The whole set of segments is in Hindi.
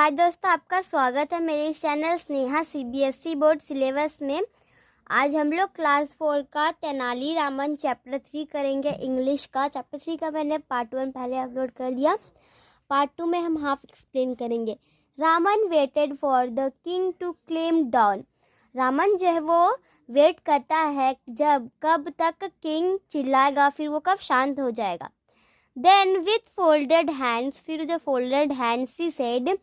हाय दोस्तों, आपका स्वागत है मेरे इस channel Sneha CBSE board syllabus में। आज हम लोग क्लास 4 का तेनालीरामन चैप्टर 3 करेंगे इंग्लिश का। चैप्टर 3 का मैंने पार्ट 1 पहले अपलोड कर दिया। पार्ट 2 में हम हाफ एक्सप्लेन करेंगे। Raman waited for the king to calm down. Raman जो है वो वेट करता है जब कब तक किंग चिल्लाएगा, फिर वो कब शांत हो जाएगा। Then with folded hands, फिर जो folded hands she said,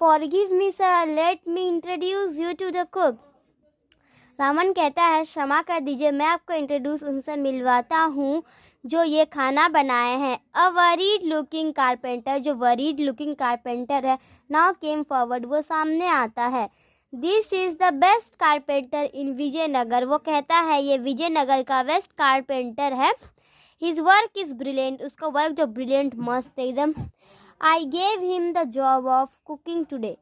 "Forgive me sir, let me introduce you to the cook." Raman कहता है क्षमा कर दीजिए, मैं आपको इंट्रोड्यूस उनसे मिलवाता हूँ जो ये खाना बनाए हैं। अ वरीड लुकिंग कारपेंटर, जो वरीड लुकिंग कारपेंटर है, नाउ केम फॉरवर्ड, वो सामने आता है। This is the best carpenter in Vijayanagar, वो कहता है ये विजयनगर का बेस्ट कारपेंटर है। हिज वर्क इज ब्रिलियंट, उसका वर्क जो ब्रिलियंट मस्त एकदम। I gave him the job of cooking today,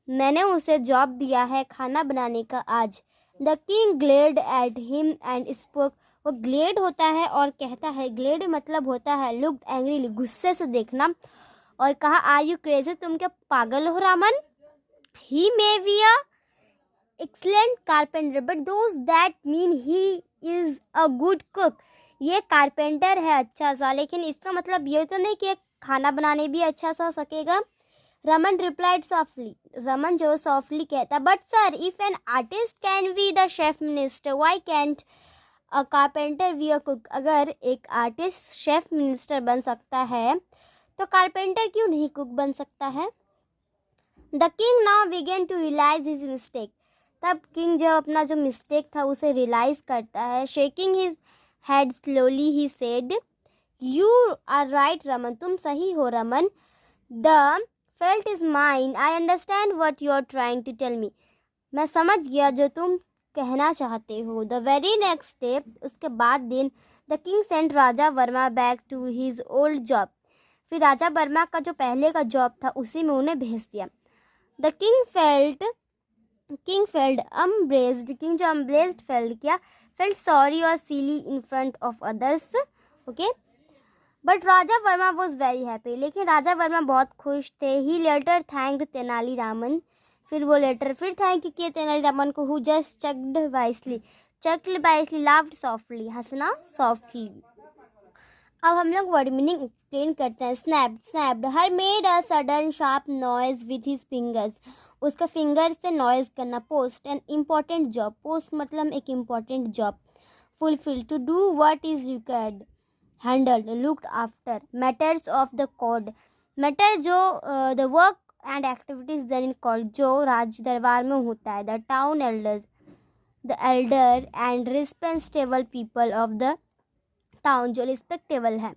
मैंने उसे जॉब दिया है खाना बनाने का आज। The king glad at him and spoke, वो ग्लेड होता है और कहता है, ग्लेड मतलब होता है लुक्ड एंग्रीली, गुस्से से देखना, और कहा आर यू क्रेजी, तुम क्या पागल हो Raman. He may be a excellent carpenter but does that mean he is a good cook, ये कारपेंटर है अच्छा सा, लेकिन इसका मतलब ये तो नहीं कि खाना बनाने भी अच्छा सा सकेगा। रमन रिप्लाइड सॉफ्टली, रमन जो सॉफ्टली कहता, but sir if an artist can be the chief minister why can't a carpenter be a cook, अगर एक आर्टिस्ट शेफ मिनिस्टर बन सकता है तो कारपेंटर क्यों नहीं कुक बन सकता है। The king now began to realise his mistake, तब किंग जो अपना जो मिस्टेक था उसे रियलाइज करता है। Shaking his head slowly he said, you are right Raman, तुम सही हो Raman. the fault is mine, I understand what you are trying to tell me, मैं समझ गया जो तुम कहना चाहते हो। the very next day, उसके बाद दिन, the king sent Raja Verma back to his old job, फिर राजा वर्मा का जो पहले का जॉब था उसी में उन्हें भेज दिया। the king felt embraced, king जो embraced felt क्या, felt sorry or silly in front of others, okay, but Raja Verma was very happy, लेकिन राजा वर्मा बहुत खुश थे। he later thanked तेनालीरामन, फिर वो लेटर फिर थैंक किए तेनालीरामन को, who just chuckled wisely, laughed softly, हंसना softly। अब हम लोग वर्ड मीनिंग एक्सप्लेन करते हैं। Snapped, her made a sudden sharp noise with his fingers, उसका फिंगर से नॉइज करना। Post, an important job, post मतलब एक important job. Fulfil, to do what is required. Handled, looked after. Matters of the court, matter जो the work and activities done in court, जो राज दरबार में होता है। The town elders, the elder and respectable people of the town, जो रिस्पेक्टेबल है।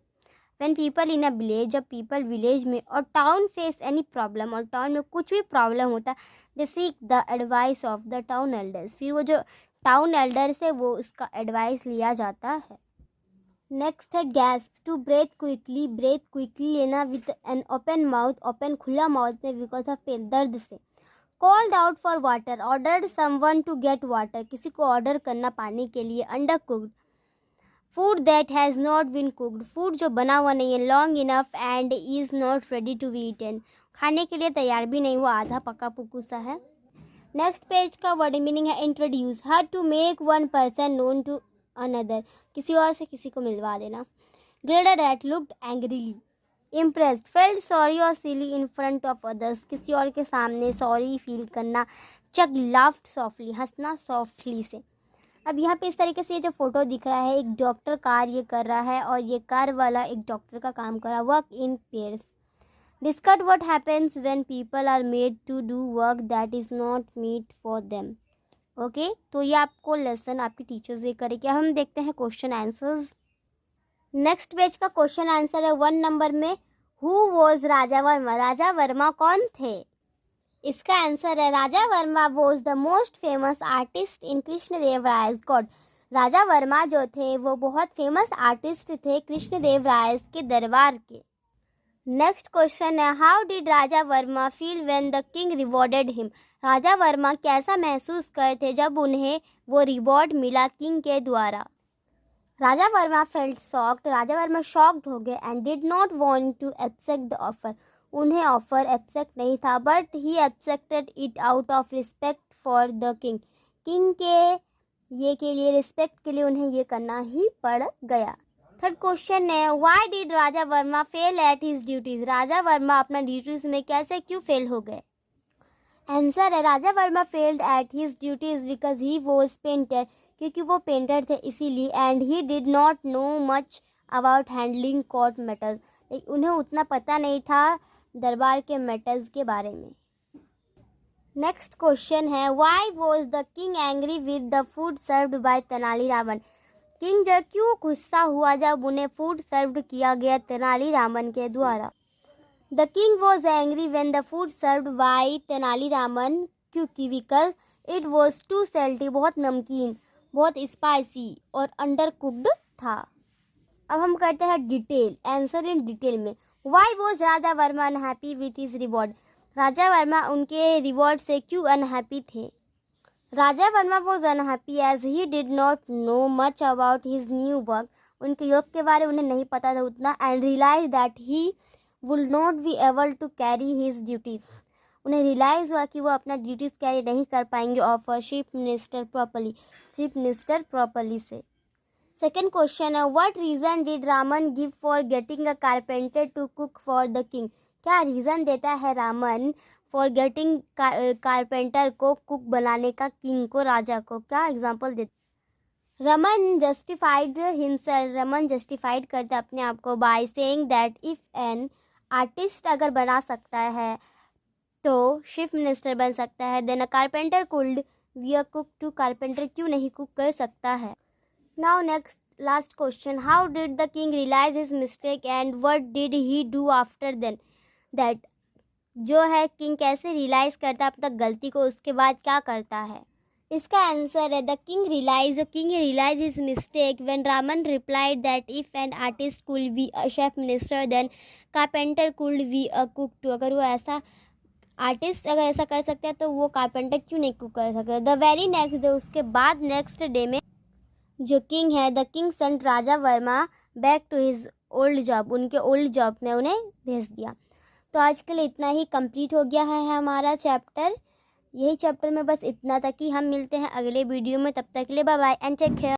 When people in a village, जब people विलेज में और टाउन फेस एनी प्रॉब्लम, और टाउन में कुछ भी प्रॉब्लम होता है, they seek the advice of the town elders, फिर वो जो टाउन एल्डर से वो उसका एडवाइस लिया जाता है। नेक्स्ट है गैस्प, टू ब्रेथ क्विकली लेना with an open mouth, open खुला माउथ में बिकॉज ऑफ पेन, दर्द से। Called out for water, ordered someone to get water, किसी को ऑर्डर करना पानी के लिए। Under cooked, food that has not been cooked, food जो बना हुआ नहीं है। Long enough and is not ready to be eaten, खाने के लिए तैयार भी नहीं, वो आधा पका पुकू सा है। नेक्स्ट पेज का वर्ड मीनिंग है introduce, her to make one person known to another, किसी और से किसी को मिलवा देना। Glared at, looked angrily. Impressed, felt sorry और silly in front of others, किसी और के सामने सॉरी फील करना। चक, लाफ्ड सॉफ्टली, हंसना सॉफ्टली से। अब यहाँ पे इस तरीके से ये जो फोटो दिख रहा है, एक डॉक्टर कार्य कर रहा है और ये कार वाला एक डॉक्टर का काम कर रहा है। Work in pairs, discuss what happens when people are made to do work that is not meant for them. Okay, तो ये आपको लेसन आपकी टीचर्स ये करेगी। हम देखते हैं क्वेश्चन आंसर्स। नेक्स्ट पेज का क्वेश्चन आंसर है 1 नंबर में, हु वॉज राजा वर्मा, राजा वर्मा कौन थे। इसका आंसर है Raja Verma was the most famous artist in Krishnadevaraya's court, Raja Verma जो थे वो बहुत फेमस आर्टिस्ट थे कृष्णदेवराय के दरबार के। नेक्स्ट क्वेश्चन है, how did Raja Verma feel when the king rewarded him, Raja Verma कैसा महसूस करते जब उन्हें वो रिवॉर्ड मिला किंग के द्वारा। Raja Varma felt shocked, Raja Varma shocked हो गए। And did not want to accept the offer, उन्हें ऑफर एक्सेप्ट नहीं था, but he accepted it out of respect for the king. King के लिए रिस्पेक्ट के लिए उन्हें ये करना ही पड़ गया। थर्ड क्वेश्चन है, why did Raja Verma fail at his duties? Raja Verma अपना ड्यूटीज में कैसे क्यों फेल हो गए? आंसर है, Raja Verma failed at his duties because he was painter, क्योंकि वो पेंटर थे इसीलिए। And he did not know much about handling court matters, उन्हें उतना पता नहीं था दरबार के मेटल्स के बारे में। नेक्स्ट क्वेश्चन है, why was the king angry with the food served by Tenaliraman? King जो क्यों गुस्सा हुआ जब उन्हें फूड सर्व्ड किया गया तेनालीरामन के द्वारा? The king was angry when the food served by Tenaliraman, क्योंकि because it was too salty, बहुत नमकीन, बहुत स्पाइसी और अंडर कुक्ड था। अब हम करते हैं डिटेल, आंसर इन डिटेल में। Why was Raja Verma unhappy with his reward? Raja Verma उनके रिवॉर्ड से क्यों अनहैप्पी थे? Raja Verma was unhappy as he did not know much about his new work, उनके योग के बारे में उन्हें नहीं पता था उतना। And realise that he will not be able to carry his duties, उन्हें रियलाइज हुआ कि वो अपना ड्यूटीज कैरी नहीं कर पाएंगे of a chief minister properly से। सेकेंड क्वेश्चन है, what reason did Raman give for getting a carpenter to cook for the king? क्या रीजन देता है रामन फॉर गेटिंग कारपेंटर को कुक बनाने का किंग को, राजा को? क्या एग्जाम्पल देते? Raman justified himself, Raman justified करते अपने आप को by saying that if an artist अगर बना सकता है तो चीफ मिनिस्टर बन सकता है, then a carpenter could be a cook too, carpenter क्यों नहीं कुक कर सकता है? Now next last question, how did the king realise his mistake and what did he do after then that? जो है किंग कैसे रियलाइज करता है अपना गलती को, उसके बाद क्या करता है? इसका आंसर है, the king realise his mistake when Raman replied that if an artist could be a chief minister then carpenter could be a cook too. अगर वो ऐसा आर्टिस्ट अगर ऐसा कर सकता है तो वो कारपेंटर क्यों नहीं कुक कर सकता? द वेरी नेक्स्ट डे, उसके बाद नेक्स्ट डे में जो किंग है, the king sent Raja Varma back to his old job, उनके ओल्ड जॉब में उन्हें भेज दिया। तो आज के लिए इतना ही कंप्लीट हो गया है हमारा चैप्टर। यही चैप्टर में बस इतना तक ही, हम मिलते हैं अगले वीडियो में, तब तक के लिए bye bye and take care.